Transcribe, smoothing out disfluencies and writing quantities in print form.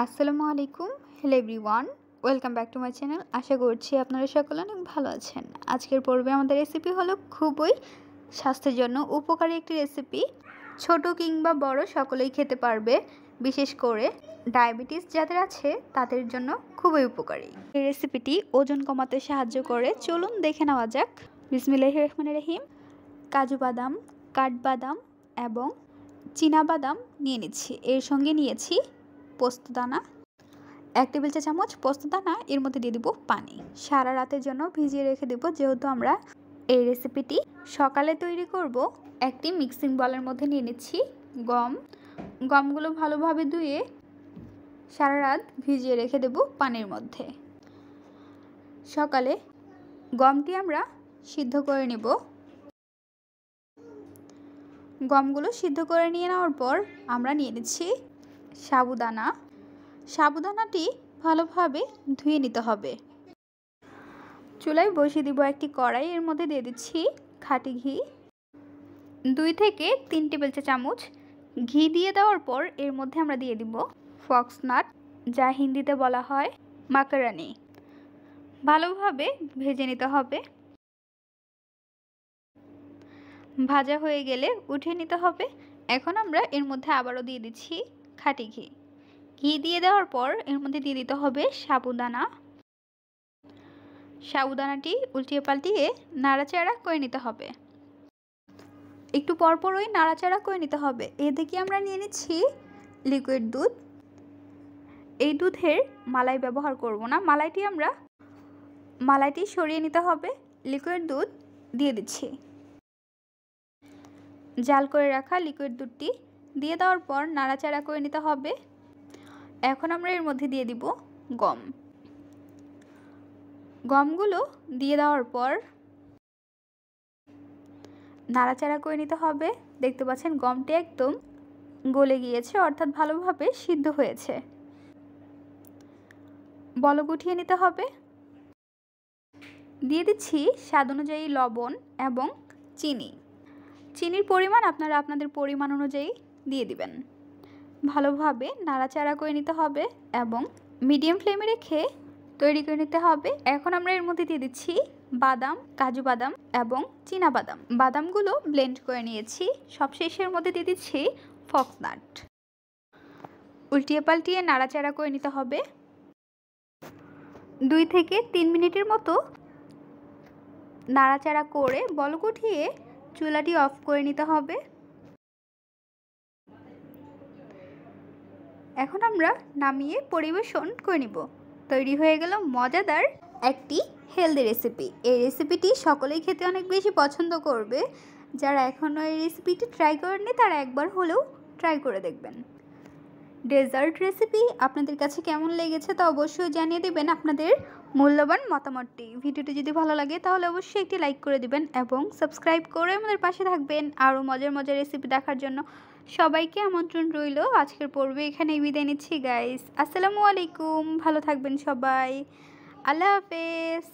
আসসালামু আলাইকুম। Hello everyone, welcome back to my channel. আশা করছি আপনারা সকলে অনেক ভালো আছেন। আজকের পর্বে আমাদের রেসিপি হলো খুবই স্বাস্থ্যের জন্য উপকারী একটি রেসিপি। ছোট কিংবা বড় সকলেই খেতে পারবে, বিশেষ করে ডায়াবেটিস যাদের আছে তাদের জন্য খুবই উপকারী। এই রেসিপিটি ওজন কমাতে সাহায্য করে। চলুন দেখে নেওয়া যাক। বিসমিল্লাহির রহমানির রহিম। কাজু বাদাম, কাঠবাদাম এবং চীনা বাদাম নিয়ে নিচ্ছি। এর সঙ্গে নিয়েছি পোস্তদানা, 1 টেবিল চা চামচ পোস্তদানা। এর মধ্যে দিয়ে দিব পানি। সারা রাতের জন্য ভিজিয়ে রেখে দেব, যেহেতু আমরা এই রেসিপিটি সকালে তৈরি করব। একটি মিক্সিং বলের মধ্যে নিয়ে নিচ্ছি গমগুলো ভালোভাবে ধুয়ে সারা রাত ভিজিয়ে রেখে দেব পানির মধ্যে। সকালে গমটি আমরা সিদ্ধ করে নেব। গমগুলো সিদ্ধ করে নিয়ে নেওয়ার পর আমরা নিয়ে নিচ্ছি সাবুদানাটি ভালোভাবে ধুয়ে নিতে হবে। চুলায় বসিয়ে দিব একটি কড়াই। এর মধ্যে দিয়ে দিচ্ছি খাঁটি ঘি, 2 থেকে 3 টেবিল চা চামচ ঘি দিয়ে দেওয়ার পর এর মধ্যে আমরা দিয়ে দিব ফক্সনাট, যা হিন্দিতে বলা হয় মাকারানি। ভালোভাবে ভেজে নিতে হবে। ভাজা হয়ে গেলে উঠিয়ে নিতে হবে। এখন আমরা এর মধ্যে আবারও দিয়ে দিচ্ছি খাঁটি ঘি দিয়ে দেওয়ার পর এর মধ্যে দিয়ে দিতে হবে সাবুদানাটি উল্টিয়ে পাল্টিয়ে নাড়াচাড়া করে নিতে হবে। একটু পরপরই নাড়াচাড়া করে নিতে হবে। এদিকে আমরা নিয়ে নিচ্ছি লিকুইড দুধ। এই দুধের মালাই ব্যবহার করব না, মালাইটি সরিয়ে নিতে হবে। লিকুইড দুধ দিয়ে দিচ্ছি। জাল করে রাখা লিকুইড দুধটি দিয়ে দেওয়ার পর নাড়াচাড়া করে নিতে হবে। এখন আমরা এর মধ্যে দিয়ে দিব গমগুলো দিয়ে দেওয়ার পর নাড়াচাড়া করে নিতে হবে। দেখতে পাচ্ছেন গমটি একদম গলে গিয়েছে, অর্থাৎ ভালোভাবে সিদ্ধ হয়েছে। বলক উঠিয়ে নিতে হবে। দিয়ে দিচ্ছি স্বাদ অনুযায়ী লবণ এবং চিনির পরিমাণ আপনারা আপনাদের পরিমাণ অনুযায়ী দিয়ে দিবেন। ভালোভাবে নাড়াচাড়া করে নিতে হবে এবং মিডিয়াম ফ্লেমে রেখে তৈরি করে নিতে হবে। এখন আমরা এর মধ্যে দিয়ে দিচ্ছি কাজু বাদাম এবং চীনা বাদাম। বাদামগুলো ব্লেন্ড করে নিয়েছি। সবশেষের মধ্যে দিয়ে দিচ্ছি ফক্সনাট। উল্টিয়ে পাল্টিয়ে নাড়াচাড়া করে নিতে হবে। 2 থেকে 3 মিনিটের মতো নাড়াচাড়া করে বলক উঠিয়ে চুলাটি অফ করে নিতে হবে। এখন আমরা নামিয়ে পরিবেশন করে নিব। তৈরি হয়ে গেল মজাদার একটি হেলদি রেসিপি। এই রেসিপিটি সকলেই খেতে অনেক বেশি পছন্দ করবে। যারা এখনও এই রেসিপিটি ট্রাই করেননি তারা একবার হলেও ট্রাই করে দেখবেন। ডেজার্ট রেসিপি আপনাদের কাছে কেমন লেগেছে তা অবশ্যই জানিয়ে দেবেন আপনাদের মূল্যবান মতামতটি। ভিডিওটি যদি ভালো লাগে তাহলে অবশ্যই একটি লাইক করে দিবেন এবং সাবস্ক্রাইব করে আমাদের পাশে থাকবেন আরও মজার রেসিপি দেখার জন্য। সবাইকে আমন্ত্রণ রইল। আজকের পর্বে এখানেই বিদায় নিচ্ছি গাইস। আসসালামু আলাইকুম। ভালো থাকবেন সবাই। আল্লাহ হাফেজ।